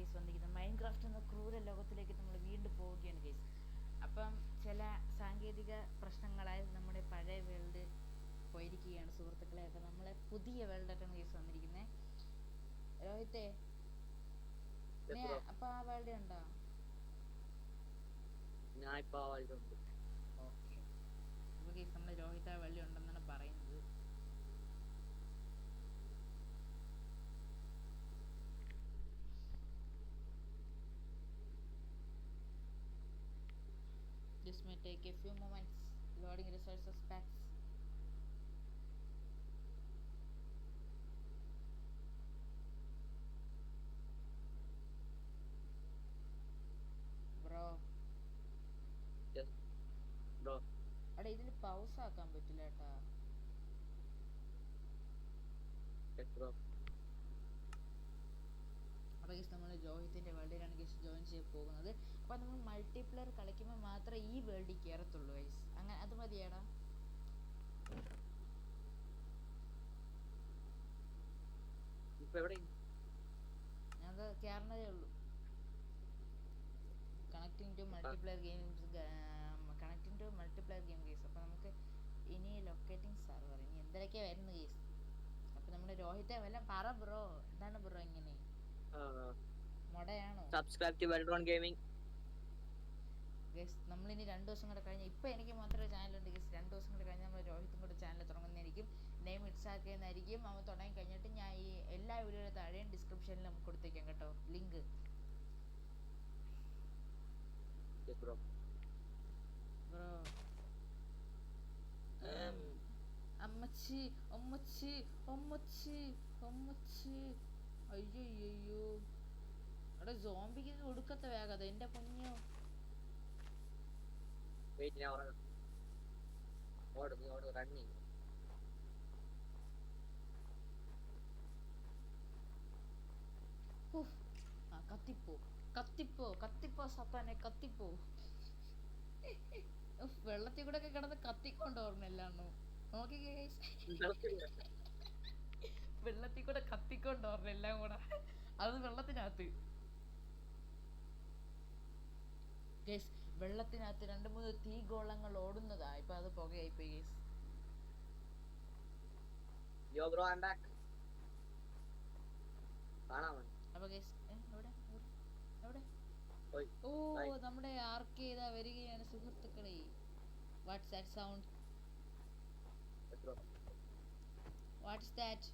Guys വന്നിരിക്കുന്നത്. Minecraft എന്ന ക്രൂര ലോകത്തിലേക്ക് നമ്മൾ വീണ്ടും പോവുകയാണ് ഗൈസ്. അപ്പം ചില സാങ്കേതിക പ്രശ്നങ്ങളാൽ നമ്മുടെ പഴയ വേൾഡ് പോയിരിക്കുകയാണ് സുഹൃത്തുക്കളെ. അപ്പം നമ്മളെ പുതിയ വേൾഡായിട്ടാണ് ഗൈസ് വന്നിരിക്കുന്നത്. രോഹിത്തെ നീ അപ്പം ആ വേൾഡ് ഉണ്ടോ? ഓക്കെ, അപ്പോൾ ഗൈസ് നമ്മൾ രോഹിത് ആ വേൾഡ് ഉണ്ടെന്നാണ് പറയുന്നത്. This may take a few moments. Loading resources packs. Bro അവിടെ ഇതിന് പൗസ് ആക്കാൻ പറ്റില്ല കേട്ടാ. അപ്പോൾ ഗൈസ് നമ്മൾ രോഹിത്തിൻ്റെ വേൾഡിലാണ് ഗൈസ് ജോയിൻ ചെയ്ത് പോകുന്നത്. അപ്പോൾ നമ്മൾ മൾട്ടിപ്ലെയർ കളിക്കുമ്പോൾ മാത്രമേ ഈ വേൾഡിൽ കയറത്തുള്ളൂ ഗൈസ്. അങ്ങനെ അത് മതിയാടാ. ഞാനത് കയറണതേ ഉള്ളൂ. Connecting to multiplayer game guys. അപ്പോൾ നമുക്ക് ഇനി ലൊക്കേറ്റിംഗ് സെർവർ ഇനി എന്തൊക്കെയാണ് വരുന്നത് ഗെയ്സ്. അപ്പോൾ നമ്മുടെ രോഹിത്തെ വല്ല പറ ബ്രോ, എന്താണ് ബ്രോ ഇങ്ങനെ മൊടയാണോ? സബ്സ്ക്രൈബ് ടു വെൽറോൺ ഗെയിമിംഗ് ഗെയ്സ്. നമ്മളിനി 2 ദിവസം കൂടെ കഴിഞ്ഞ്, ഇപ്പോൾ എനിക്ക് മാത്രമേ ചാനലുണ്ട് ഗെയ്സ്. 2 ദിവസം കൂടെ കഴിഞ്ഞ് നമ്മൾ രോഹിത്തും കൂടെ ചാനൽ തുടങ്ങുന്നതായിരിക്കും. നെയിം ഇട്സാക്കുന്നതായിരിക്കും. അവൻ തുടങ്ങി കഴിഞ്ഞിട്ട് ഞാൻ ഈ എല്ലാ വീഡിയോയുടെ താഴെയും ഡിസ്ക്രിപ്ഷനിൽ നമുക്ക് കൊടുത്തേക്കാം കേട്ടോ ലിങ്ക്. ബ്രോ അമ്മച്ചി അമ്മച്ചി അമ്മച്ചി അമ്മച്ചി അയ്യോ അവിടെ സോംബിക്ക് ഒടുക്കത്തെ വേഗത എന്റെ കുഞ്ഞോ. കത്തിപ്പോ കത്തിപ്പോ കത്തിപ്പോ സത്താനെ കത്തിപ്പോ. വെള്ളത്തിൽ കൂടെ ഒക്കെ കിടന്ന് കത്തിക്കൊണ്ട് ഓർമ്മയില്ലാണോ? നോക്കി വെള്ളത്തിൽ കൂടെ കത്തിക്കൊണ്ട് ഓർമ്മ എല്ലാം കൂടെ, അത് വെള്ളത്തിനകത്ത് ഗേസ്. വെള്ളത്തിനകത്ത് 2-3 തീഗോളങ്ങൾ ഓടുന്നതാ. ഇപ്പൊ അത് പുകയായിപ്പോയി ഗേസ്. അപ്പൊ ഗേസ് എവിടെ എവിടെ? ഓ നമ്മുടെ ആർക്ക് ചെയ്താ വരികയാണ് സുഹൃത്തുക്കളെ. What's that sound? What's that?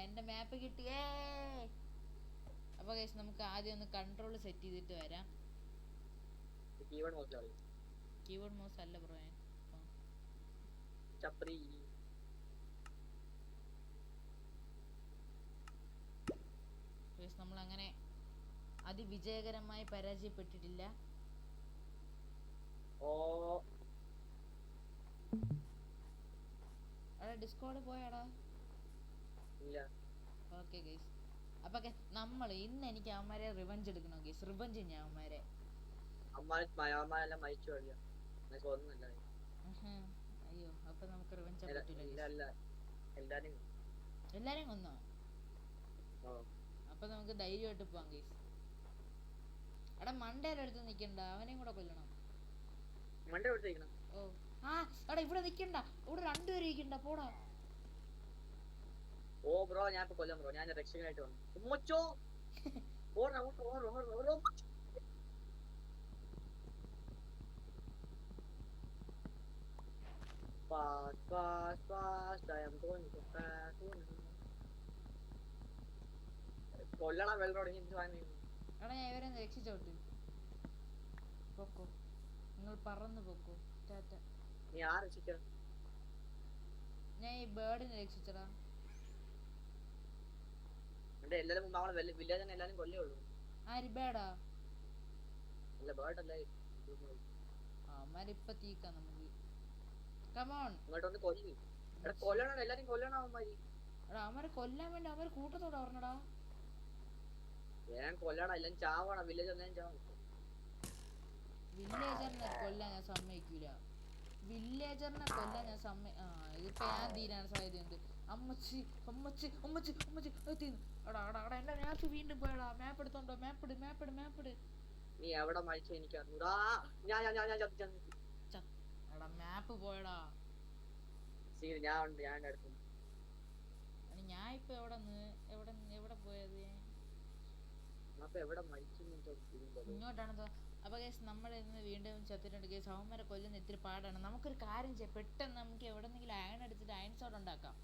എൻ്റെ മാപ്പ് കിട്ടിയേ. അപ്പോൾ ഗൈസ് നമുക്ക് ആദ്യം ഒന്ന് കൺട്രോൾ സെറ്റ് ചെയ്തിട്ട് വരാം. കീബോർഡ് മൗസ് അല്ല ബ്രോ. നമ്മളങ്ങനെ അതിവിജയകരമായി പരാജയപ്പെട്ടിട്ടില്ല. ഡിസ്കോഡ് പോയാടാ? Okay guys. അപ്പൊ നമ്മൾ ഇന്ന് എനിക്ക് അവന്മാരെ റിവഞ്ച് എടുക്കണം ഗൈസ്. റിവഞ്ച് ഞാൻ അവന്മാരെ അയ്യോ. അപ്പൊ നമുക്ക് റിവഞ്ച് പറ്റില്ല. എല്ലാരും കൊന്നോ? അപ്പൊ നമുക്ക് ധൈര്യമായിട്ട് പോവാം ഗൈസ്. എടാ മണ്ടേരെ അടുത്ത് നിക്കണ്ട, അവനെയും കൂടെ കൊല്ലണം. ഓ എടാ ഇവിടെ നിക്കണ്ട, ഇവിടെ 2 പേര് ഇരിക്കണ്ട. പോടാ. ഓ ബ്രോ ഞാൻ ഇപ്പൊ കൊല്ലം ബ്രോ. ഞാൻ രക്ഷകനായിട്ട് വന്നു. കൊല്ലണ വെള്ളം എടാ ഞാൻ ഇവരെ രക്ഷിച്ചോട്ട്. പൊക്കോ, നിങ്ങൾ പറന്ന് പൊക്കോ. ടാറ്റ. നീ ആ രക്ഷിച്ച? ഞാൻ ഈ ബേർഡിനെ രക്ഷിച്ചടാ. എല്ലാരും വില്ലേജ് എല്ലാരും കൊല്ലേ ഉള്ളൂ. ആര് ബേർഡാ? അല്ല ബേർഡ് അല്ല. അവന്മാരിപ്പൊ തീക്കാം നമുക്ക്. കമോൺ ഇങ്ങോട്ടൊന്ന് കൊല്ലി. എടാ കൊല്ലണം, എല്ലാരും കൊല്ലണം അവന്മാര്. എടാ അവന്മാരെ കൊല്ലാൻ വേണ്ടി അവന്മാര് കൂട്ടത്തോടെ പറഞ്ഞടാ. ഞാൻ കൊല്ലണം, എല്ലാം ചാവണം. വില്ലേജ് എല്ലാം ചാവണം. വില്ലേജറിനെ കൊല്ലാൻ ഞാൻ സമ്മതിക്കൂല. വില്ലേജറിനെ കൊല്ലാൻ ഞാൻ ഇതിപ്പോ ഞാൻ തീരാൻ സാധ്യതയുണ്ട്. അമ്മച്ചി അമ്മച്ചി അമ്മച്ചി അമ്മച്ചി എത്തിന്ന്. എടാ എടാ എടാ എന്റെ മാപ്പ് വീണ്ടും പോയടാ. മാപ്പ് എടുത്തോണ്ടോ? മാപ്പിട് മാപ്പിട് മാപ്പിട്. നീ എവിടെ മരിച്ചു എനിക്ക് അറിഞ്ഞൂടാ. ഞാൻ എടാ മാപ്പ് പോയടാ. ഞാൻ ഉണ്ട്, ഞാൻ എടുക്കും. ഞാൻ ഇപ്പൊ എവിടെ പോയത്? അപ്പൊ എവിടെ മരിച്ചു ഇങ്ങോട്ടാണ്. അപ്പൊ കേസ് നമ്മൾ ഇന്ന് വീണ്ടും ചത്തിട്ടുണ്ട് കേസ്. അവന്മാരെ കൊല്ലുന്ന ഇത്തിരി പാടാണ്. നമുക്കൊരു കാര്യം ചെയ്യാം, പെട്ടെന്ന് നമുക്ക് എവിടെന്നെങ്കിലും അയൺ എടുത്തിട്ട് അയൺ സോഡ് ഉണ്ടാക്കാം,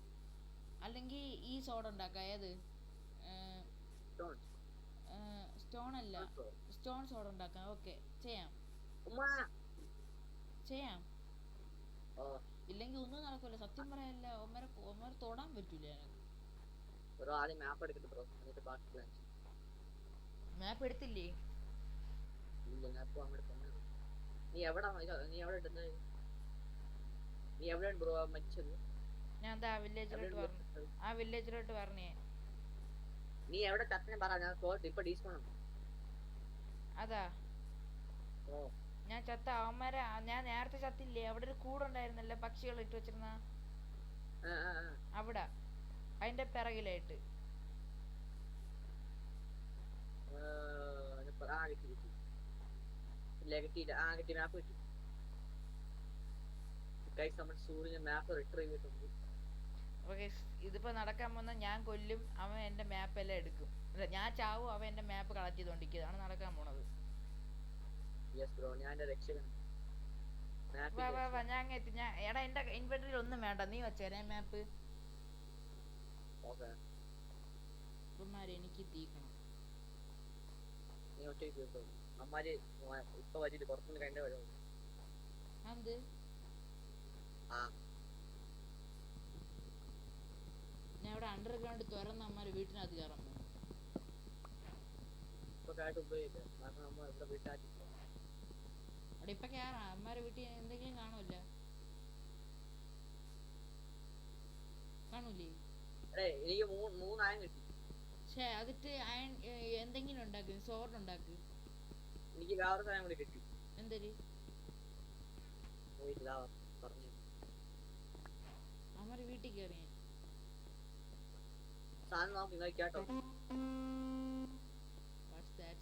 അല്ലെങ്കിൽ ഈ സോഡ് ഉണ്ടാക്കാം. ഏത്? സ്റ്റോൺ അല്ല, സ്റ്റോൺ സോഡ് ഉണ്ടാക്കാം. ഓക്കെ, ചെയ്യാം. ഇല്ലെങ്കിൽ ഒന്നും നടക്കൂല. സത്യം പറയല്ല, ഒമ്മരെ തൊടാൻ പറ്റൂല. മാപ്പ് എടുത്തില്ലേ? നീ എവിടെ ബ്രോ മരിച്ചത്? ഞാൻ ആ വില്ലേജിലോട്ട് പറഞ്ഞേ. നീ എവിടെ ചത്തനെ പറ, ഞാൻ ഇപ്പൊ ഡീസ്പോൺ. അതാ ഞാൻ ചത്ത അവന്മാരെ. ഞാൻ നേരത്തെ ചത്തില്ലേ? അവിടെ ഒരു കൂടുണ്ടായിരുന്നല്ലോ, പക്ഷികൾ ഇട്ട് വെച്ചിരുന്ന അവിടെ, അതിന്റെ പിറകിലായിട്ട്. ഇതിപ്പോ നടക്കാൻ പോകുന്ന ഞാൻ കൊല്ലും, അവൻ എന്റെ മാപ്പ് എല്ലാം എടുക്കും. അല്ല, ഞാൻ ചാവും, അവൻ എന്റെ മാപ്പ് കളക്ട് ചെയ്തോണ്ടിരിക്കുന്നതാണ് നടക്കാൻ പോണത്. ഞാൻ എത്തി. എടാ എന്റെ ഇൻവെന്ററിയിൽ ഒന്നും വേണ്ട, നീ വെച്ചേരാ മാപ്പ്. എനിക്ക് തീക്കണം. ഞാൻ ഇവിടെ അണ്ടർഗ്രൗണ്ട് തുറന്ന് അമ്മമാര് വീട്ടിനകത്ത് കയറാൻ പോകും. അവിടെ ഇപ്പൊ കേറാം. അമ്മമാരെ വീട്ടിൽ എന്തെങ്കിലും കാണൂല? കാണൂലേ? പക്ഷേ അതിട്ട് അയൺ എന്തെങ്കിലും ഉണ്ടാക്കും, സോർഡ് ഉണ്ടാക്കും. എന്തൊരു അമ്മമാര് വീട്ടിൽ കയറിയ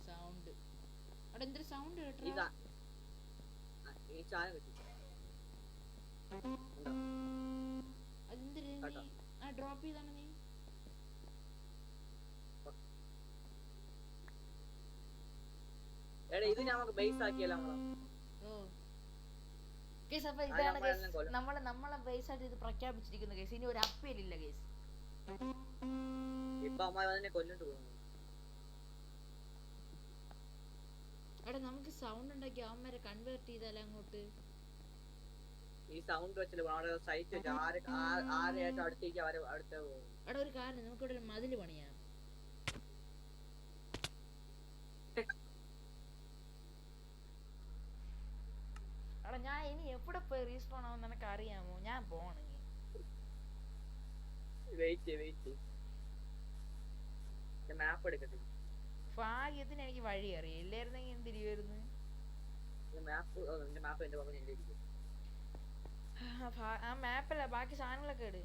സൗണ്ട്? അവിടെ എന്തൊരു സൗണ്ട് കേട്ടോ? അതെന്തൊരു ഡ്രോപ്പ് ചെയ്താണ് നീ? ഇത് നമുക്ക് ബേസ് ആക്കിയല്ലോ. നമ്മളെ ബേസ് ആയിട്ട് ഇത് പ്രഖ്യാപിച്ചിരിക്കുന്ന കേസ്. ഇനി ഒരു അപ്പീലില്ല കേസ്. ഇപ്പൊ അമ്മ അതിനെ കൊല്ലിട്ട് പോകുന്നു. എടാ നമുക്ക് സൗണ്ട് ഉണ്ടാക്കി അവന്മാരെ കൺവേർട്ട് ചെയ്താലോ അങ്ങോട്ട്? ഈ സൗണ്ട് വെച്ചിട്ട് സൈറ്റ് വെച്ച് ആരെയായിട്ട് അടുത്തേക്ക് അടുത്ത. എടാ ഒരു കാര്യം, നമുക്കിവിടെ ഒരു മതില് പണിയാം. എടാ ഞാൻ ഇനി എവിടെ പോയി റീസ്പോൺ ആവും നിനക്ക് അറിയാമോ? ഞാൻ പോണെങ്കിൽ മാപ്പ് എടുക്കട്ടെ. ഭാഗ്യത്തിന് എനിക്ക് വഴി അറിയാം, ഇല്ലായിരുന്നെങ്കിൽ എന്തിരിയായിരുന്നു. ആ മാപ്പല്ല, ബാക്കി സാധനങ്ങളൊക്കെ ഇട്.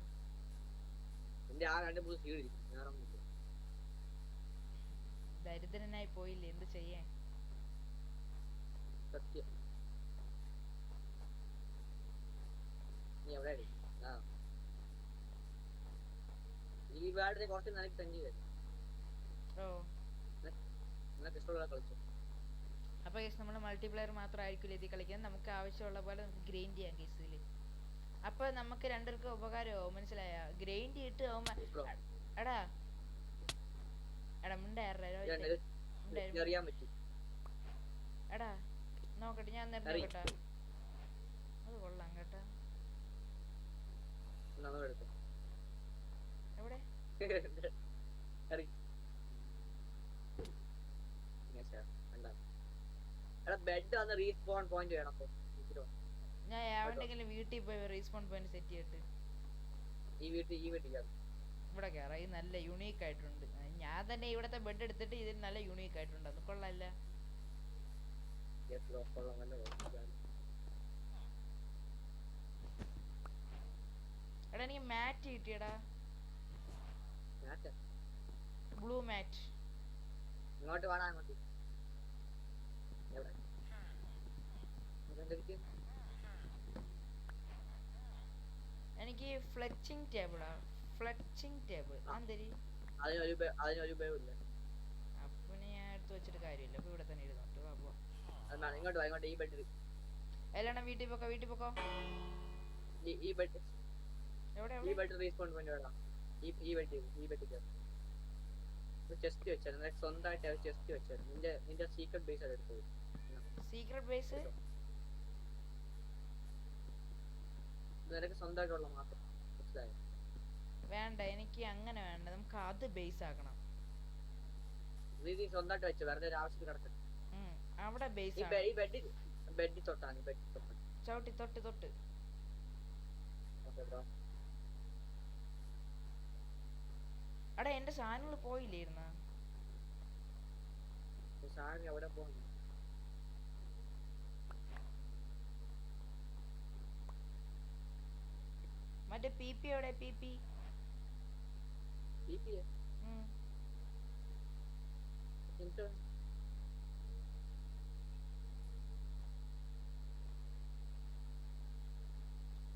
ദരിദ്രനായി പോയില്ലേ, എന്ത് ചെയ്യാൻ? സത്യം. ഈ വാർഡിനെ കുറച്ച് നിനക്ക് തന്നെ വരും. അപ്പൊ കേസ് നമ്മള് മൾട്ടിപ്ലെയർ മാത്രം ആയിരിക്കില്ല ഇതിൽ കളിക്കാൻ. നമുക്ക് ആവശ്യമുള്ള പോലെ നമുക്ക് ഗ്രൈൻഡ് ചെയ്യാം കേസില്. അപ്പൊ നമുക്ക് രണ്ടുപേർക്കും ഉപകാരമാവും, മനസ്സിലായ? ഗ്രൈൻഡ് ചെയ്തിട്ട് എടാ എടാ നോക്കട്ടെ, ഞാൻ കേട്ടാ. അത് കൊള്ളാം കേട്ടാ. എവിടെ ഞാൻ എവിടെങ്കിലും വീട്ടിൽ പോയി റീസ്പോൺ പോയിന്റ് സെറ്റ് ചെയ്തിട്ട് ഇവിടെ കേറാം. ഇത് നല്ല യൂണീക്ക് ആയിട്ടുണ്ട്. ഞാൻ തന്നെ ഇവിടത്തെ ബെഡ് എടുത്തിട്ട് ഇതിന് നല്ല യൂണീക്ക് ആയിട്ടുണ്ട്. അത് കൊള്ളാല്ല? എടാ എനിക്ക് മാറ്റ് കിട്ടിയടാ. മാറ്റ് ബ്ലൂ മാറ്റ്. ഇങ്ങോട്ട് വേണം അങ്ങോട്ട്. എവിടെ ഇതെന്തെടുക്കും? എനിക്ക് ഫ്ലെച്ചിങ് ടേബിളാ. ഫ്ലെച്ചിങ് ടേബിൾ എന്തരി? അതിനൊരു ഉപയോഗമില്ല. അപ്പൊ ഞാൻ എടുത്ത് വെച്ചിട്ട് കാര്യമില്ല. അപ്പൊ ഇവിടെ തന്നെ ഇരുന്നോട്ട് വാ പോ. അതാണ് ഇങ്ങോട്ട് വാ, ഇങ്ങോട്ട് ഈ ബെഡിൽ. എല്ലാം വീട്ടിൽ പോക്കോ, വീട്ടിൽ പോക്കോ. ഈ ബെഡ് എവിടെ ഈ ബെഡ് റീസ്പോൺ പോയിന്റ് വേണം. ഈ ബെഡിൽ ചെസ്റ്റ് വെച്ചാൽ നിനക്ക് സ്വന്തമായിട്ട് ചെസ്റ്റ് വെച്ചാൽ നിന്റെ സീക്രട്ട് ബേസ് അത് എടുത്തത്. സീക്രട്ട് ബേസ് നിനക്ക് സ്വന്തമായിട്ടുള്ള മാത്രം മനസ്സിലായോ? വേണ്ട, എനിക്ക് അങ്ങനെ വേണ്ട. നമുക്ക് അത് ബേസ് ആക്കണം. നീ സ്വന്തമായിട്ട് വെച്ചു വെറുതെ ഒരു ആവശ്യത്തിന് കിടക്കട്ടെ. അവിടെ ബേസ് ഈ ബെഡിൽ തൊട്ടാണ്. ചവിട്ടി തൊട്ട് തൊട്ട്. Okay bro. അടാ എന്റെ സാധനങ്ങൾ പോയില്ലായിരുന്ന? സാധനം എവിടെ പോകുന്നു? മറ്റേ പിപി എവിടെ? PP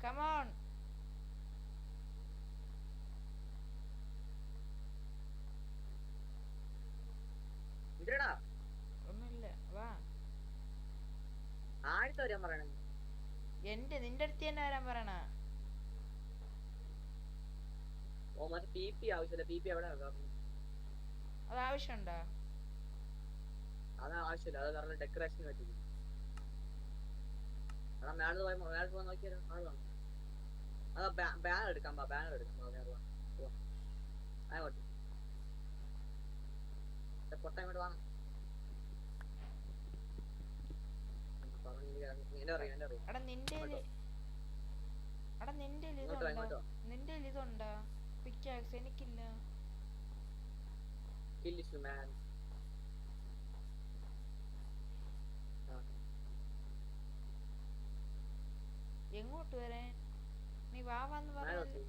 come on. ഇതെടാ ഒന്നുമില്ല, വാ. ആഴ്ച വരാൻ പറയണേ. നിന്റെ അടുത്ത് തന്നെ വരാൻ പറയണ. ഓ മറ്റേ പിപി ആവശ്യമില്ല. പിപി എവിടെ? അത് ആവശ്യമുണ്ടോ? അത് ആവശ്യമില്ല. അത് കാരണം ഡെക്കറേഷന് പറ്റി. അതാ മേളിൽ പോയി നോക്കിയാലോ. ആളാണ് അതാ ബാനർ എടുക്കാൻ. ബാനർ എടുക്കാം. അങ്ങോട്ട് പൊട്ട ഇങ്ങോട്ട് വാങ്ങാം. നിന്റെ ഇതുണ്ടോ പിക്കാക്സ്? എനിക്കില്ല. എങ്ങോട്ട് വരാൻ? നീ വാന്ന് പറഞ്ഞ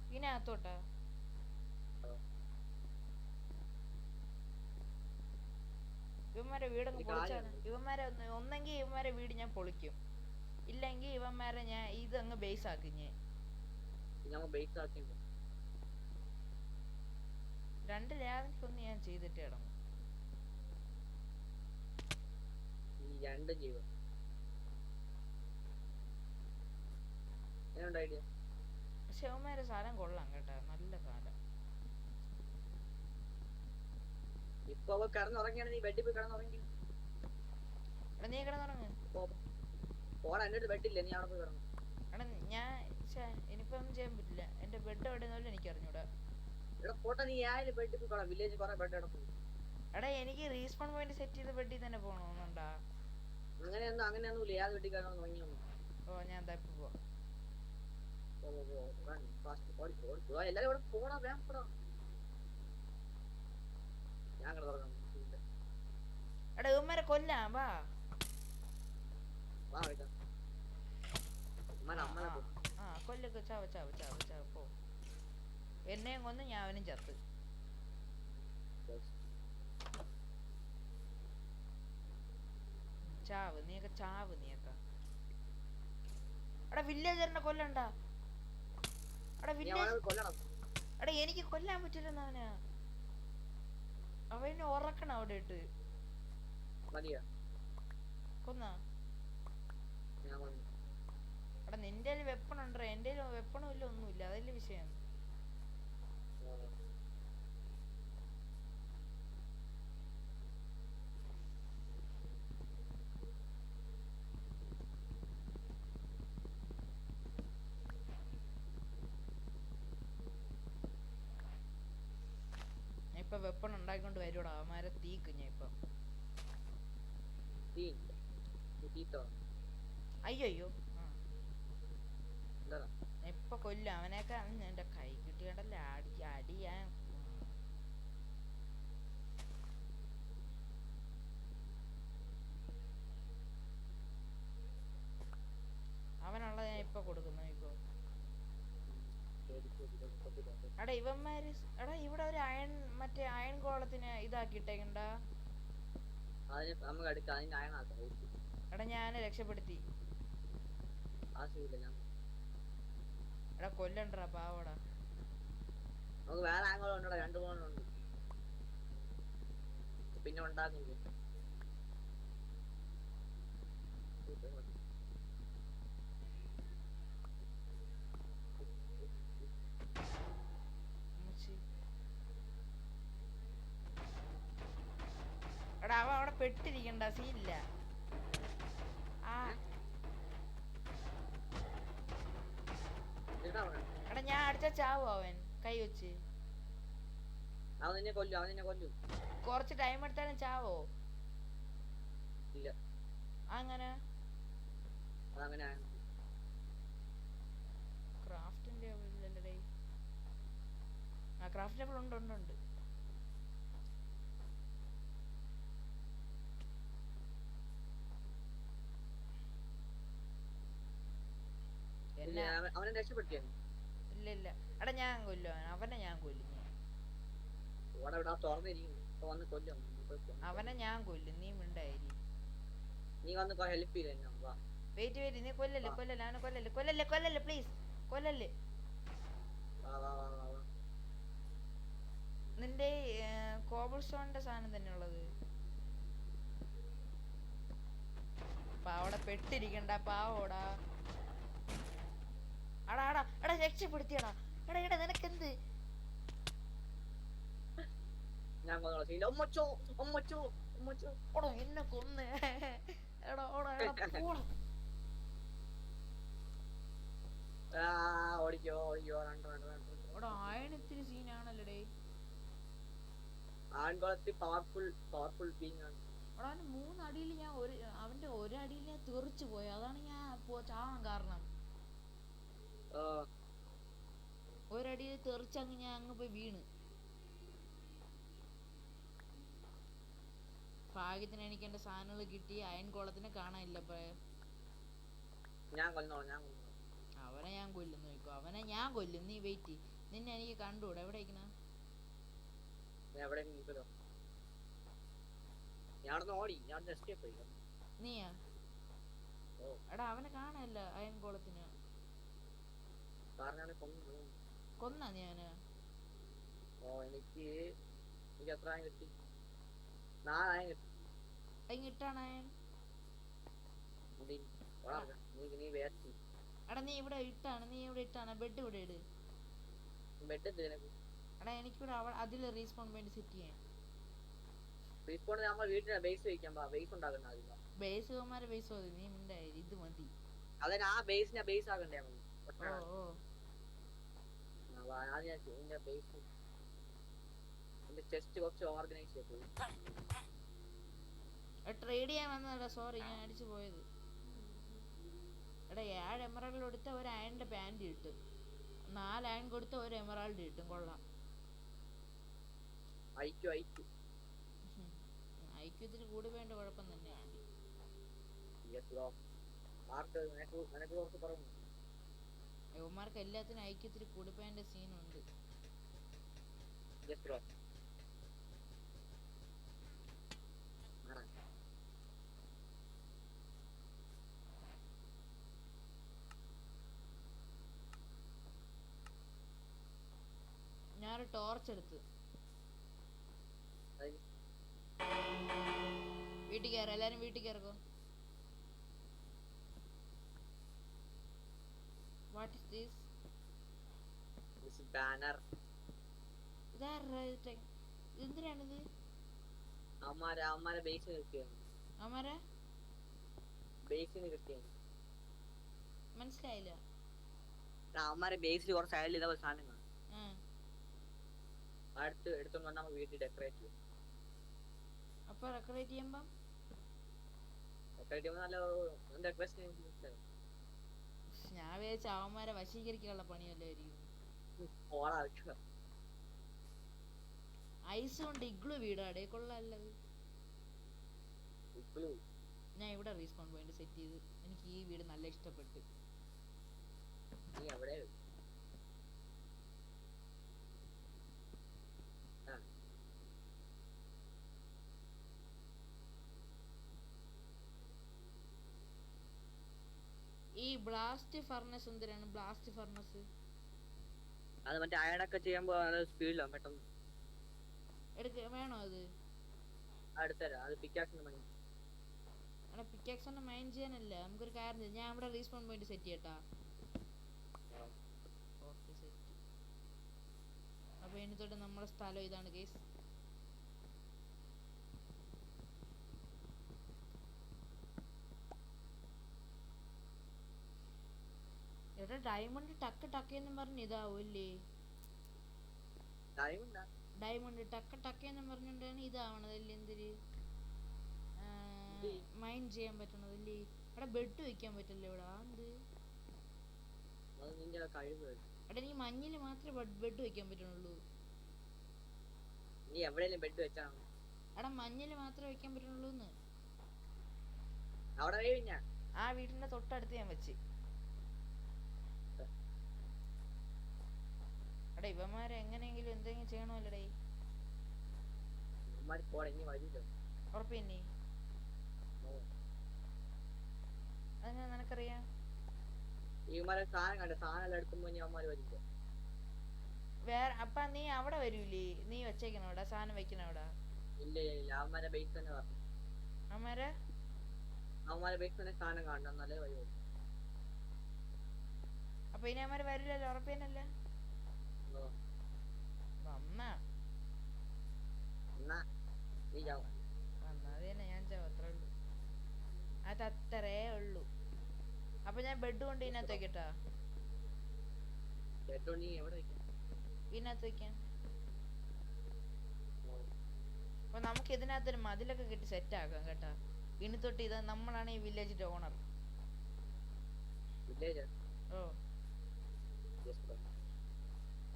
ഇതിനകത്തോട്ടാ? ഇവന്മാരെ വീടൊന്ന് പൊളിച്ചാണ്. ഒന്നെങ്കിൽ ഇവന്മാരെ വീട് ഞാൻ പൊളിക്കും, ഇല്ലെങ്കിൽ ഇവന്മാരെ ഞാൻ ഇതങ്ങ് ബേസ് ആക്കി. രണ്ട് ലാവിനൊന്ന് ഞാൻ ചെയ്തിട്ട് ഇടണം. പക്ഷെ ഇവന്മാരെ സ്ഥലം കൊള്ളാം കേട്ടാ, നല്ല സ്ഥലം. ഇപ്പൊ കിടന്നുറങ്ങിയാണ്. നീ ബെഡിൽ പോയി കിടന്നുറങ്ങി. നീ കിടന്നുറങ്ങ്. എന്റെ ബെഡില്ല, നീ അവിടെ പോയി കിടന്നു. എടാ ഞാൻ ഇനിയിപ്പോ ഒന്നും ചെയ്യാൻ പറ്റില്ല. എന്റെ ബെഡ് എവിടെയെന്നോലും എനിക്ക് അറിഞ്ഞൂടാ. എടാ എനിക്ക് റീസ്പോൺ പോയിന്റ് സെറ്റ് ചെയ്ത് ബെഡിൽ തന്നെ പോണോന്നുണ്ടാ? ഓ ഞാൻ ഇപ്പൊ പോവാ. എടാ ഇവന്മാരെ കൊല്ലാം, വാ. കൊല്ലൊക്കെ ചാവ് പോ. എന്നെയും കൊന്ന് ഞാനും ചത്ത്. നീയൊക്കെ ചാവ്. എടാ വില്ലേജറിനെ കൊല്ലണ്ട. എടാ എനിക്ക് കൊല്ലാൻ പറ്റില്ലെന്ന് അവന്. അവനെ ഉറക്കണം അവിടെ ഇട്ട്. കൊന്നാ? എടാ നിന്റെ വെപ്പൺ ഉണ്ടോ? എന്റെ വെപ്പണും ഇല്ല, ഒന്നുമില്ല. അതല്ലേ വിഷയം. ഇപ്പൊ വെപ്പൺ ഉണ്ടാക്കിക്കൊണ്ട് വരുവാടാ അവന്മാരെ. തീക്കുഞ്ഞ ഇപ്പൊ. അയ്യോ ഇപ്പൊ കൊല്ലും അവനെയൊക്കെ. എന്റെ കൈ കിട്ടിയണ്ടല്ല അടിയാൻ. അവനുള്ള ഞാൻ ഇപ്പൊ കൊടുക്കുന്നു. ഇപ്പൊ എടാ ഇവന്മാര് എടാ ഇവിടെ ഒരു മറ്റേ അയൺ ഗോളത്തിന് ഇതാക്കിയിട്ടേക്കണ്ട. അതിന് നമുക്ക് എടുക്കാം, അതിന് അയണാക്കാം. എടാ ഞാൻ രക്ഷപ്പെടുത്തി. ആവശ്യമില്ല. എടാ കൊല്ലണ്ടാ പാവടാ. നമുക്ക് വേറെ ആംഗോളുണ്ടോ? 2 ഗോളുണ്ട്. പിന്നെ ഉണ്ടാകുന്നില്ല. എടാ അവ അവിടെ പെട്ടിരിക്കണ്ട, സീനില്ല. എടാ ഞാൻ അടിച്ച ചാവോ അവൻ കൈ വെച്ച്? അവൻ നിന്നെ കൊല്ലും. കുറച്ച് ടൈം എടുത്താലും ചാവോ? ഇല്ല. അങ്ങനെ അതങ്ങനെ ക്രാഫ്റ്റിന്റെ ഇല്ലല്ലേ? ആ ക്രാഫ്റ്റ് ടേബിൾ ഉണ്ട്. അവനെ രക്ഷപ്പെടുത്തിയ? ഇല്ല. എടാ ഞാൻ കൊല്ലും അവനെ. ഞാൻ കൊല്ലും. അവനെ ഞാൻ കൊല്ലും. നീ മിണ്ടായിരി. നീ വന്ന് ഹെൽപ്പ് ചെയ്ത. വെയിറ്റ് നീ കൊല്ലല്ലേ അവനെ കൊല്ലല്ലേ പ്ലീസ് കൊല്ലല്ലേ. നിന്റെ കോബിൾ സ്റ്റോണിന്റെ സാധനം തന്നെ ഉള്ളത്. അവിടെ പെട്ടിരിക്കണ്ട പാവോടാ. എടാ രക്ഷപ്പെടുത്തിയടാ. എടാ നിനക്കെന്ത്? എന്നെ കൊന്ന്. ആയണത്തിന് സീനാണല്ലേ. പവർഫുൾ ബീങ് ആണ്. അവന് 3 അടിയിൽ ഞാൻ അവന്റെ ഒരടിയിൽ ഞാൻ തെറിച്ചു പോയി. അതാണ് ഞാൻ ചാവാൻ കാരണം. ഒരടിയിൽ തെറിച്ചങ്ങ് ഞാൻ അങ്ങ് പോയി വീണ്. ഭാഗ്യത്തിന് എനിക്ക് എന്റെ സാധനങ്ങൾ കിട്ടി. അയൺ കോളത്തിനെ കാണാനില്ല. അവനെ ഞാൻ കൊല്ലും. നോക്കോ അവനെ ഞാൻ കൊല്ലും. നീ വെയിറ്റ്. നിന്നെ എനിക്ക് കണ്ടുകൂടെ? എവിടെ ഇരിക്കണ? നീയാ? എടാ അവനെ കാണാനില്ല അയൺ കോളത്തിന്. കൊന്നാ നീ അവനെ? എനിക്ക് എത്ര കിട്ടി? 4 ഇട്ടാണ് അയൺ. എടാ നീ ഇവിടെ ഇട്ടാണ്. ബെഡ് ഇവിടെ ഇട്. എടാ എനിക്കിവിടെ അതില് റീസ്പോൺ വേണ്ടി സെറ്റ് ചെയ്യാൻ. ബേസ് കുമാരെ ബേസ് മതി. നീ മിണ്ടായി. ഇത് മതി. ബേസ് ആകണ്ടേ? ചെസ്റ്റ് കുറച്ച് ഓർഗനൈസ് ചെയ്തു. ട്രേഡ് ചെയ്യാൻ വന്നതാ. സോറി ഞാൻ അടിച്ചു പോയത്. എടാ 7 എമറാൾഡ് കൊടുത്ത ഒരു അയണിന്റെ പാന്റ് കിട്ടും. 4 അയൺ കൊടുത്ത ഒരു എമറാൾഡ് കിട്ടും. കൊള്ളാം. ഐക്യത്തിന് കൂടി വേണ്ട കുഴപ്പം തന്നെയാണ്. യുവമാർക്ക് എല്ലാത്തിനും ഐക്യത്തിന് കൂടി വേണ്ട സീനുണ്ട്. ഞാനൊരു ടോർച്ച് എടുത്ത് വീട്ടിൽ കയറാം. എല്ലാരും വീട്ടിൽ കയറക്കോ. What is this? ബാനർ. എന്തിനാണിത്? അമ്മാരെ ബേസിന് കിട്ടിയാണ്. മനസ്സിലായില്ല. അമ്മാരെ ബേസിൽ കുറച്ച് സൈഡിൽ ഇതേപോലെ സാധനങ്ങൾ എടുത്തോണ്ട് വന്നാൽ വീട്ടിൽ ഡെക്കറേറ്റ് ചെയ്യും. അപ്പൊ ഡെക്കറേറ്റ് ചെയ്യുമ്പോ നല്ല ഡെക്കറേഷൻ. ഞാൻ വിചാരിച്ച അവന്മാരെ വശീകരിക്കാനുള്ള പണിയല്ലായിരിക്കും. ഐസ് കൊണ്ട് ഇഗ്ലു വീടാടേ. കൊള്ളാല്ലത്. ഞാൻ ഇവിടെ റീസ്പോൺ പോയിന്റ് സെറ്റ് ചെയ്ത്. എനിക്ക് ഈ വീട് നല്ല ഇഷ്ടപ്പെട്ടു. ബ്ലാസ്റ്റ് ഫർണസ് എന്തിനാണ് ബ്ലാസ്റ്റ് ഫർണസ്? അത് മറ്റേ അയണൊക്കെ ചെയ്യുമ്പോ അത് സ്പീഡിലാണ് പെട്ടെന്ന്. വേണോ അത്? അടുത്തരാ അത് പിക്കാക്സിന് മണി. എടാ പിക്കാക്സ് ഒന്ന് മൈൻഡ് ചെയ്യാനല്ല, നമുക്കൊരു കാര്യം ചെയ്യാം. ഞാൻ അവിടെ റീസ്പോൺ പോയിന്റ് സെറ്റ് ചെയ്യട്ടാ. Okay set. അപ്പോൾ ഇനി തൊട്ട് നമ്മുടെ സ്ഥലം ഇതാണ് കേസ്. എടാ ഡയമണ്ട് ടക്ക് ടക്കെന്നും പറഞ്ഞ് ഇതാവൂല്ലേ? ഡയമണ്ട് ടക്ക് ടക്കെന്നും പറഞ്ഞിട്ടാണ് ഇതാവണതല്ലേ? എന്തിര് മൈൻഡ് ചെയ്യാൻ പറ്റണതല്ലേ? എടാ ബെഡ് വെക്കാൻ പറ്റില്ല ഇവിടെ. എടാ നീ മഞ്ഞിൽ മാത്രമേ ബെഡ് വെക്കാൻ പറ്റുള്ളൂ. നീ എവിടെയെങ്കിലും ബെഡ് വെച്ചാ? എടാ മഞ്ഞിൽ മാത്രമേ വെക്കാൻ പറ്റുള്ളൂ. ആ വീടിന്റെ തൊട്ടടുത്ത് ഞാൻ വെച്ച്. എടാ ഇവന്മാരെ എങ്ങനെയെങ്കിലും എന്തെങ്കിലും ചെയ്യണമല്ലോടേ. ഉറപ്പന്നെ? അതെങ്ങനെ നിനക്കറിയാം? വേറെ അപ്പ നീ അവിടെ വരൂലേ? നീ വെച്ചേക്കണോടാ സാധനം വെക്കണോടാ? അപ്പൊ ഇനി അവന്മാര് വരില്ലല്ലോ? ഉറപ്പന്നല്ലേ? വന്നാ വന്നാതെ തന്നെ ഞാൻ അത്രേ ഉള്ളൂ. അതത്രേ ഉള്ളൂ. അപ്പൊ ഞാൻ ബെഡ് കൊണ്ട് ഇതിനകത്ത് വെക്കട്ടാ? ഇതിനകത്ത് വെക്കാൻ. അപ്പൊ നമുക്ക് ഇതിനകത്തൊരു മതിലൊക്കെ കെട്ടി സെറ്റ് ആക്കാം കേട്ടാ. ഇനി തൊട്ട് ഇത് നമ്മളാണ് ഈ വില്ലേജിന്റെ ഓണർ. ഓ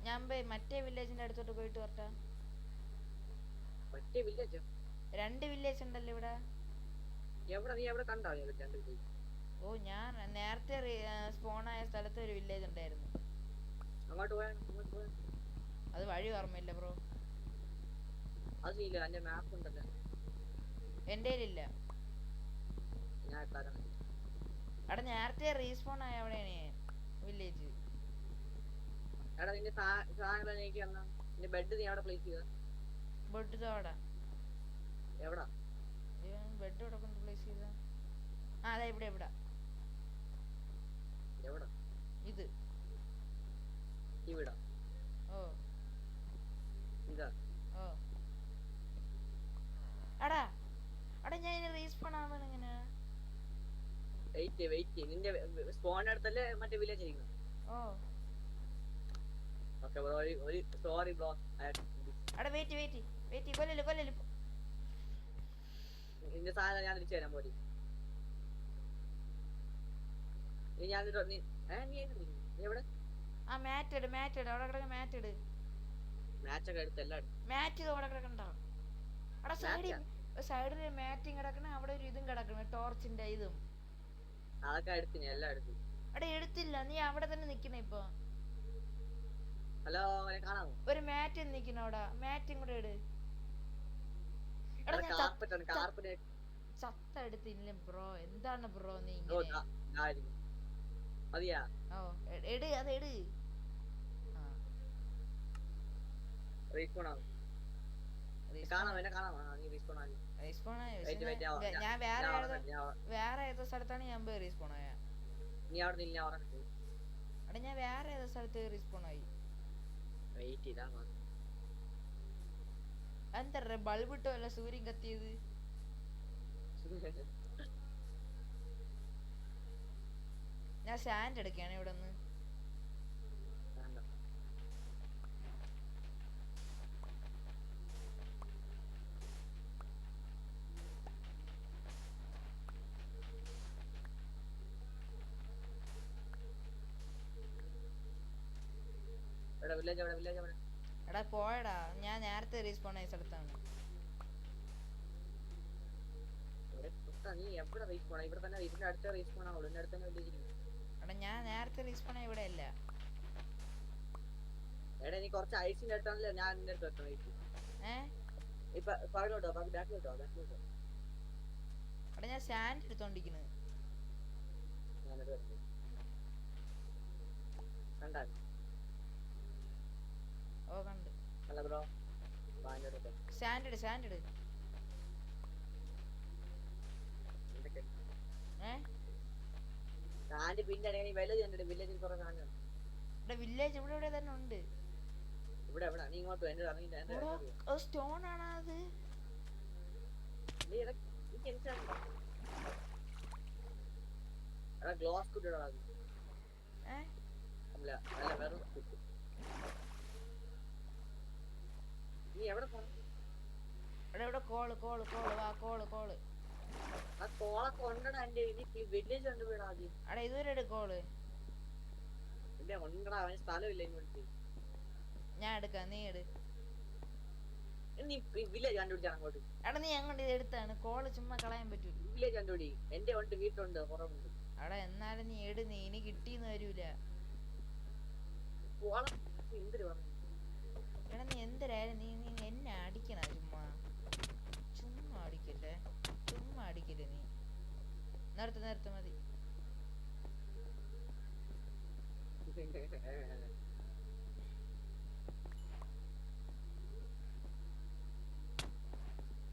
ഞാൻ മറ്റേ വില്ലേജിന്റെ അടുത്തോട്ട് പോയിട്ട് വരട്ടാ. 2 വില്ലേജ് ഉണ്ടല്ലോ ഇവിടെ. ഓ ഞാൻ നേരത്തെ സ്പോൺ ആയ സ്ഥലത്ത് ഒരു വില്ലേജ് ഉണ്ടായിരുന്നു. അത് വഴി ഓർമ്മയില്ല ബ്രോ. എന്റെ ഇല്ല. അവിടെ നേരത്തെ റീസ്പോൺ ആയ അവിടെയാണ് വില്ലേജ്. ബെഡ് അവിടെ ബെഡ് ഇവിടെ കൊണ്ട് പ്ലേസ് ചെയ്ത. അതെ ഇവിടെ ഇവിടെ ഇത്. ഓ ഓ അടാ അടാ ഞാൻ റീസ്പോൺ ആവാൻ എങ്ങനെ? നിന്റെ സ്പോണിന്റെ അടുത്തല്ലേ മറ്റേ വില്ലേജ് ഇരിക്കുന്നത്? ഓ ഓക്കേ ബ്രോ, ഒരു സോറി ബ്രോ. അടാ വെയിറ്റ് കൊല്ലല്. നിന്റെ സാധനം ഞാൻ തിരിച്ചു തരാൻ പോലും. ആ മാറ്റ് ഇട് അവിടെ കിടക്ക. മാറ്റ് അവിടെ കിടക്കണ്ട. അവിടെ സൈഡിൽ മാറ്റും കിടക്കണ. അവിടെ ഒരു ഇതും കിടക്കണ, ടോർച്ചിന്റെ ഇതും. അതൊക്കെ എടുത്തിന്, എല്ലാം എടുത്തു. അവിടെ എടുത്തില്ല, നീ അവിടെ തന്നെ നിക്കണ ഇപ്പൊ. ഹലോ കാണാമോ? ഒരു മാറ്റ് നിക്കണ അവിടെ. മാറ്റും കൂടെ ഇട്. ചത്ത എടുത്തില്ല ബ്രോ. എന്താണ് ബ്രോ നീ മതിയാ? ഓ എട് അത് എട്. ഞാൻ വേറെ ഏതോ സ്ഥലത്താണ് ഞാൻ പോയി റീസ്പോൺ ആയ. ഞാൻ വേറെ ഏതോ സ്ഥലത്ത് റീസ്പോൺ ആയി. എന്താ ബൾബ് ഇട്ടോ അല്ല സൂര്യൻ കത്തിയത്? ഞാൻ സാൻഡ് എടുക്കുകയാണ് ഇവിടെ നിന്ന്. എടാ പോയടാ, ഞാൻ നേരത്തെ റീസ്പോൺ ആയ സ്ഥലത്താണ്. എടാ ഞാൻ നേരത്തെ റീസ്പോൺ ആയ ഇവിടെ അല്ല. എടാ നീ കുറച്ച് ഐസിന്റെ അടുത്താണല്ലേ ഞാൻ നിന്റെ അടുത്ത് വെക്കണം. എടാ ഞാൻ സാൻഡ് എടുത്തോണ്ടിരിക്കുന്നു. കണ്ടായിരുന്നു. ഓ കണ്ട്. അല്ല ബ്രോ വാങ്ങിയോടെ സ്റ്റാൻഡേർഡ് എന്തൊക്കെ ഏ സാൻഡ് പിന്നെ ഇടയിൽ വില്ലേജ് കണ്ടിട്ട് വില്ലേജിൽ കുറെ സാധനം ഇവിടെ വില്ലേജ് ഇവിടെ തന്നെ ഉണ്ട്. ഇവിടെ എവിടെ നീ ഇങ്ങോട്ട് എന്റെ അറിയില്ല എന്റെ സ്റ്റോൺ ആണോ അത്? നീ എടാ ഗ്ലോസ് കുട്ടിടാ അത് ഏ അല്ല അല്ല വെറും കുട്ടി. നീ എവിടെ പോണം? ഇവിടെ കോള് വാ കോള് ആ കോളൊക്കെ ഉണ്ടടാ എന്റെ വില്ലേജ് കണ്ടുപോയിടാ ആദ്യം. അവിടെ ഇതുവരെ കോള് എന്റെ ഉണ്ടടാ അവന് സ്ഥലമില്ല ഇങ്ങോട്ട്. ഞാൻ എടുക്കാം, നീ എടു. നീ വില്ലേജ് കണ്ടുപിടിച്ചാണ് അങ്ങോട്ട്. എടാ നീ അങ്ങോട്ട് ഇത് എടുത്താണ്, കോള് ചുമ്മാ കളയാൻ പറ്റൂ. വില്ലേജ് കണ്ടുപിടി. എന്റെ ഉണ്ട് വീട്ടുണ്ട് കുറവുണ്ട്. അവിടെ എന്നാലും നീ എടു, നീ ഇനി കിട്ടിന്ന് വരൂല. എന്തിനു പറഞ്ഞു? എടാ നീ എന്തരായാലും നീ എന്നെ അടിക്കണ ചുമ്മാ അടിക്കല്ലേ, ചുമ്മാ അടിക്കല്ലേ നീ. നിർത്ത് മതി.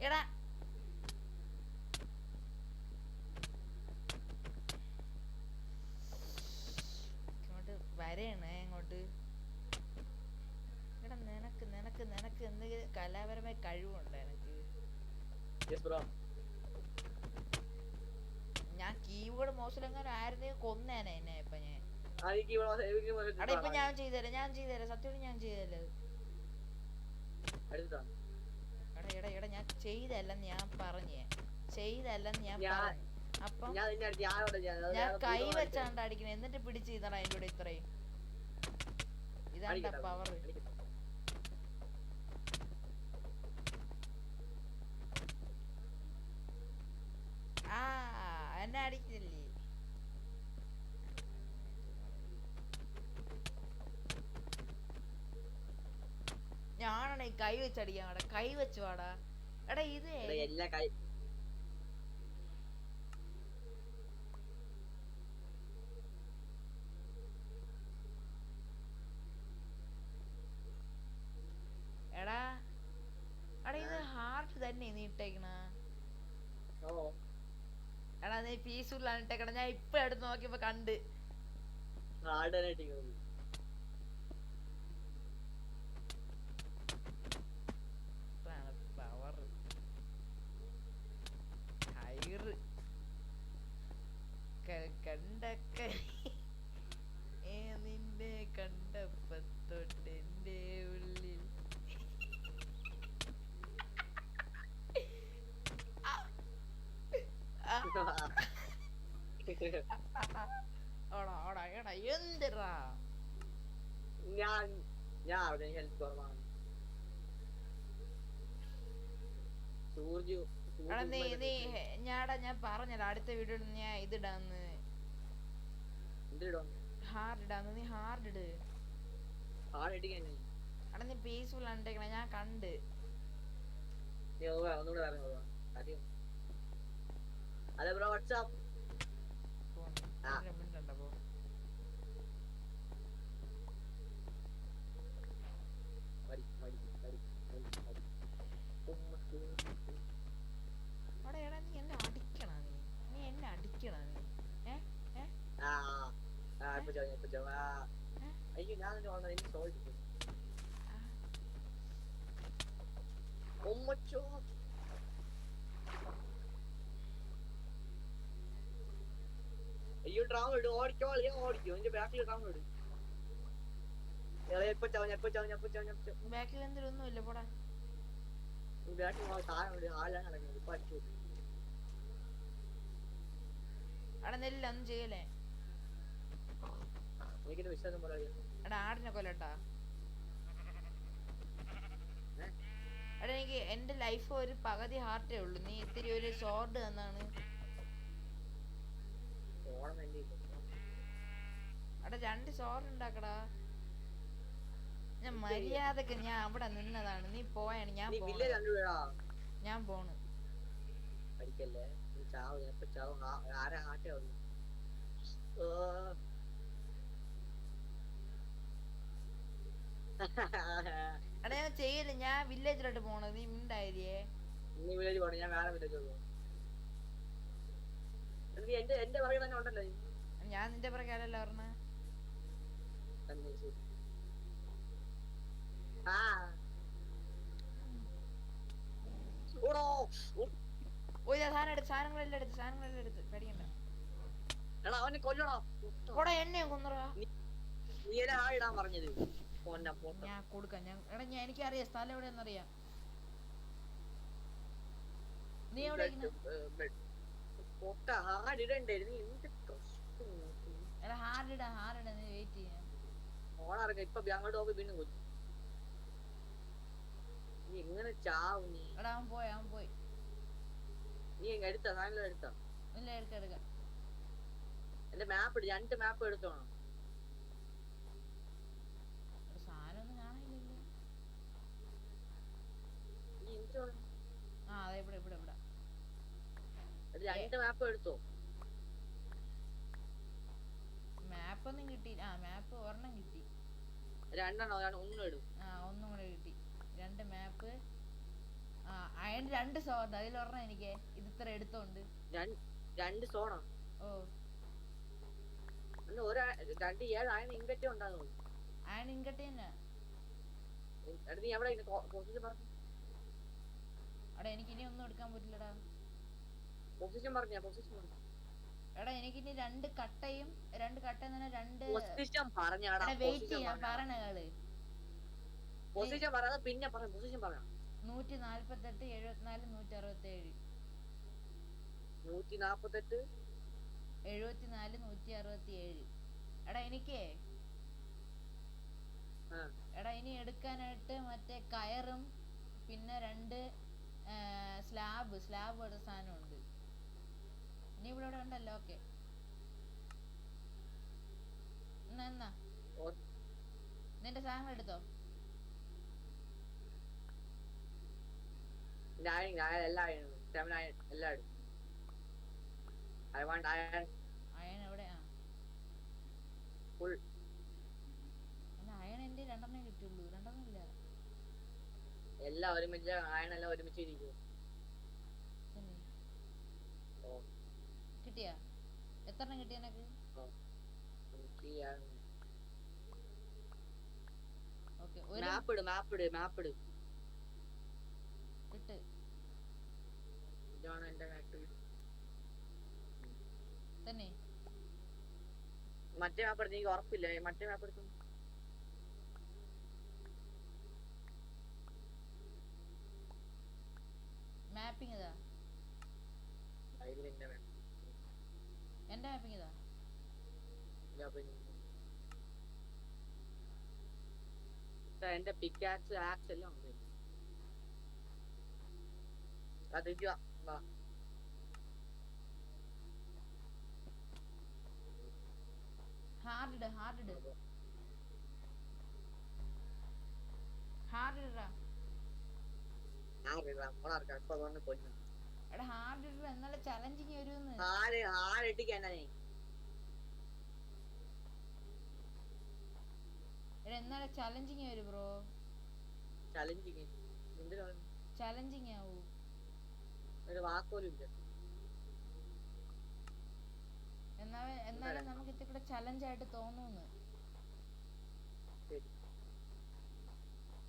എടാ ഇങ്ങോട്ട് വരേണേ ഇങ്ങോട്ട്. എടാ നിനക്ക് എന്തെങ്കിലും കലാപരമായ കഴിവുണ്ടോ എനിക്ക്? ഞാൻ കീബോർഡ് മൗസിലെങ്ങനെ ആയിരുന്നെങ്കിൽ കൊന്നേനെ എന്നെ ഇപ്പൊ ഞാൻ. അടാ ഇപ്പൊ ഞാൻ ചെയ്തുതരാം സത്യം ഞാൻ ചെയ്തല്ലേ. എടാ ഞാൻ ചെയ്തല്ലെന്ന് ഞാൻ പറഞ്ഞേ, അപ്പം ഞാൻ കൈ വെച്ചാണ്ട് അടിക്കണേ, എന്നിട്ട് പിടിച്ച് ചെയ്തടാ എന്റെ കൂടെ ഇത്രയും. ഇതാണ്ടാ പവർ. ആ എന്നെ അടിക്കില്ലേ? ഞാനാണ് ഈ കൈ വെച്ചടിക്കാൻ വാടാ, കൈ വെച്ച് വാടാ. എടാ ഇത് എടാ ഇത് ഹാർട്ട് തന്നെ നീ ഇട്ടേക്കണ. എടാ നീ പീസ്ഫുള്ളാണ് ഇട്ടേക്കണ. ഞാൻ ഇപ്പൊ എടുത്ത് നോക്കിയപ്പോ കണ്ട്. പവർ ഹൈറ് കണ്ടൊക്കെ നിന്നെ കണ്ടപ്പത്തൊട്ട് എന്റെ ഉള്ളിൽ എടാ എന്തിറാ ഞാൻ ഹെൽപ്പ് കുറവാണ്. ഞാൻ പറഞ്ഞല്ലോ അടുത്ത വീഡിയോ ഞാൻ ഇതിടാന്ന്, ഹാർഡ് ഇടാന്ന്. നീ ഹാർഡ് ഇട്. എടാ നീ പീസ്ഫുൾ ആയിട്ടേക്കണ ഞാൻ കണ്ട്. എടാ നീ എന്നെ അടിക്കണ, നീ എന്നെ അടിക്കണ നീ. അയ്യോ ഞാൻ അയ്യോ ഡ്രാമ ഇടും. ഓടിക്കോ എന്റെ ബാക്കിൽ ഡ്രാമ ഇടും. ബാക്കിൽ എന്തിലൊന്നും ഇല്ല പോടാ. അവിടെ നെല്ല ഒന്നും ചെയ്യലേ. എടാ ആടിനെ കൊല്ലട്ടാ. എടാ എനിക്ക് എന്റെ ലൈഫ് ഒരു പകുതി ഹാർട്ടേ ഉള്ളു, നീ ഇത്തിരി ഒരു സോർഡ് തന്നാണ്. എടാ 2 സോർഡ് ഉണ്ടാക്കടാ. ഞാൻ മര്യാദക്ക് ഞാൻ അവിടെ നിന്നതാണ്, നീ പോയാണ്. ഞാൻ പോണ്. എടാ ഞാൻ ചെയ്യില്ല, ഞാൻ വില്ലേജിലോട്ട് പോണത്, നീ മിണ്ടായിരിയേ. നീ വില്ലേജ് പോണം, ഞാൻ വേറെ വില്ലേജ് പോകും. നീ എന്റെ പറയും തന്നെ ഉണ്ടല്ലോ നീ. ഞാൻ നിന്റെ പുറകെ ആരല്ല പറഞ്ഞ. തന്നെ ശരി. ആ ഓടോ ഓ ഞാൻ സാധനങ്ങളെല്ലാം എടുത്ത് പേടിക്കണ്ട. എടാ അവനെ കൊല്ലണോ? ഓടാ എന്നെ കൊന്നറാ. നീ ആ ഇടാൻ പറഞ്ഞത് പോന്ന പോട്ട. ഞാൻ കൊടുക്കാം. എടാ എനിക്കറിയാം സ്ഥലം എവിടെയെന്നറിയാം. നീ എവിടെ പൊട്ട ഹാർഡ് ഇടണ്ടായിരുന്നു. എന്ത് എടാ ഹാർഡ് നീ വെയിറ്റ് ചെയ്യാം. ഓണറക്ക ഇപ്പൊ അങ്ങോട്ട് പോകുമ്പോ വീണ്ടും കൊല്ലും. നീ എങ്ങനെ ചാവും നീ? എടാ അവൻ പോയി. നീ എടുത്താ സാധനം എടുത്താ? ഇല്ല എടുക്കാം. എന്റെ മാപ്പ് 2 മാപ്പ് എടുത്തോണം. സാധനം ഒന്നും കാണാനില്ലല്ലോ. നീ എന്തിനാ? ആ അതെ ഇവിടെ 2 മാപ്പ് എടുത്തോ? മാപ്പ് ഒന്നും കിട്ടി. ആ മാപ്പ് ഒരെണ്ണം കിട്ടി. 2 ഒന്നും എടുക്കും. ആ ഒന്നും കൂടെ കിട്ടി. 2 മാപ്പ്. ആ അതിന് 2 സോഡ്, അതിലൊരെണ്ണം എനിക്ക്. ഇത് ഇത്ര എടുത്തോണ്ട് 2 സോണാ? ഓ അല്ല 2 7 അയൺ ഇൻഗറ്റ് ഉണ്ടാകുന്നു. അയൺ ഇൻഗട്ട് തന്നെ. നീ എവിടെ പൊസിഷൻ പറഞ്ഞു? എടാ എനിക്ക് ഇനി ഒന്നും എടുക്കാൻ പറ്റില്ലടാ. പൊസിഷൻ പറഞ്ഞു. എടാ എനിക്കിനി 2 കട്ടയും 2 കട്ട പൊസിഷൻ പറഞ്ഞാടാ. വെയിറ്റ് ചെയ്യാൻ പറഞ്ഞ ആള്. പൊസിഷൻ പറയാതെ പിന്നെ പറഞ്ഞു. പൊസിഷൻ പറയാം. 148 74 167. 148 74 167. എടാ എനിക്കേ എടാ ഇനി എടുക്കാനായിട്ട് മറ്റേ കയറും പിന്നെ 2 സ്ലാബ് എടുത്ത സാധനമുണ്ട്. നീ ഇവിടെ ഉണ്ടല്ലോ. ഓക്കെ എന്നാ നിന്റെ സാധനങ്ങൾ എടുത്തോ. അയൺ എവിടെ? അയൺ എന്റെ 2 കിട്ടുള്ളൂ. 2 ഇല്ല. എല്ലാം ഒരുമിച്ച് അയണെല്ലാം ഒരുമിച്ച് ഇരിക്കും. കിട്ടിയാ? എത്ര കിട്ടി എനക്ക്? മാപ്പിട് ഇട്ട് ഇതാണ് എന്റെ മാപ്പ്. തന്നെ മറ്റേ മാപ്പ് എടുത്ത് എനിക്ക് ഉറപ്പില്ല. മറ്റേ മാപ്പ് എടുത്തു. മാപ്പിംഗ് ഇതാ. എന്റെ മാപ്പിംഗ് ഇതാ. എന്റെ പിക്കാക്സ് ആക്സ് എല്ലാം ഉണ്ട്. ഹാർഡ് ഇടാ. ഹാർഡ് എടാ ഹാർഡ് ഇട. എന്നാലേ ചലഞ്ചിങ് വരുമെന്ന്. എന്നാലേ ചലഞ്ചിങ് വരും ബ്രോ. ചലഞ്ചിങ് ആവൂ. എന്നാലും നമുക്ക് ഇത്തിരി കൂടെ ചലഞ്ച് ആയിട്ട് തോന്നുന്നു.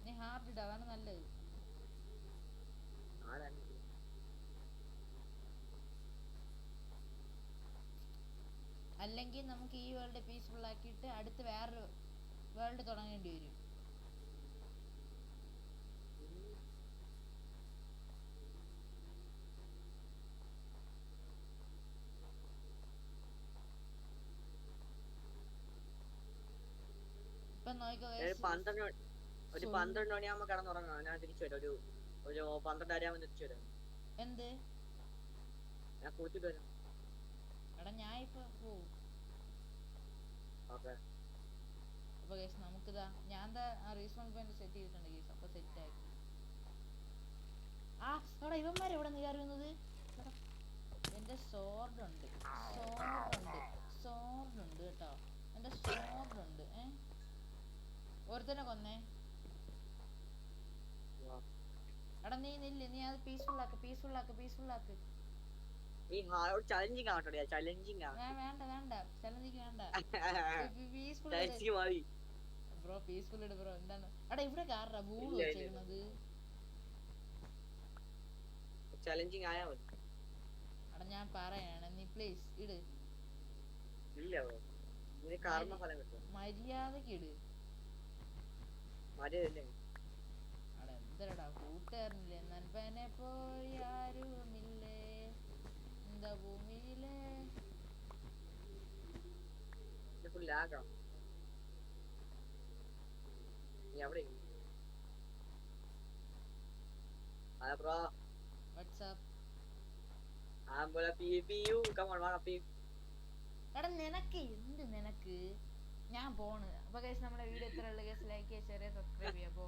നീ ഹാർഡ് ഇട, അതാണ് നല്ലത്. അല്ലെങ്കിൽ നമുക്ക് ഈ വേൾഡ് പീസ്ഫുൾ ആക്കിയിട്ട് അടുത്ത് വേറൊരു വേൾഡ് തുടങ്ങേണ്ടി വരും. ഇപ്പൊ നോക്കിക്കോ, 12 മണിയാകുമ്പോ കിടന്നുറങ്ങാം. ഞാൻ തിരിച്ചു വരാം. ഒരു 12:30 ആകുമ്പോ തിരിച്ചു വരാം. എന്ത്? ഞാൻ കുളിച്ചിട്ട് വരാം. എടാ ഞാൻ ഇപ്പൊ പോവും. അപ്പൊ നമുക്കിതാ ഞാൻ റീസ്പോൺ പോയിന്റ് സെറ്റ് ചെയ്തിട്ടുണ്ട് ഗൈസ്. അപ്പൊ സെറ്റ് ആക്കി. എടാ ഇവന്മാരെ എവിടെ നിന്ന് കയറുന്നത്? എന്റെ സോർഡ് ഉണ്ട് കേട്ടോ. എന്റെ സോർഡ് ഉണ്ട്. ഒരുത്തനെ കൊന്നേ. നീ നില്ല്, നീ അത് പീസ്ഫുൾ ആക്ക്. ഈ ഹാർഡ് ചലഞ്ചിങ് ആവട്ടെ, ചലഞ്ചിങ് വേണ്ട ചലഞ്ചിങ് വേണ്ട, പീസ്ഫുൾ ചലഞ്ചിങ് മതി. ബ്രോ പീസ്ഫുൾ ഇട് ബ്രോ. എന്താണ് എടാ ഇവിടെ കാറാ ബൂള് ഇല്ല, വെച്ചേക്കണത്. ചലഞ്ചിങ് ആയാ മതി. എടാ ഞാൻ പറയാണ്, നീ പ്ലീസ് ഇട്. ഇല്ല ബ്രോ, ഇതിന് കാർമ ഫലം കിട്ടും. മര്യാദക്ക് ഇട്. മര്യാദ അവിടെ എന്തരടാ കൂട്ടുകാരനില്ലേ, നൻപനെ പോയാരുമില്ലേ എന്താ ഭൂമിയിലെ. ഫുൾ ലാഗാ. നീ അവിടെ അതാ ബ്രോ. വാട്സാപ്പ്. ആംബുല പിപിയു കമോൺ വാ പി. എടാ നിനക്ക് ഞാൻ പോണ്. അപ്പൊ ഗൈസ് നമ്മളെ വീഡിയോ ഇത്ര ഉള്ള. ഗൈസ് ലൈക്ക് ചെയ്യുക, ഷെയർ ചെയ്യുക, സബ്സ്ക്രൈബ് ചെയ്യുക. അപ്പോ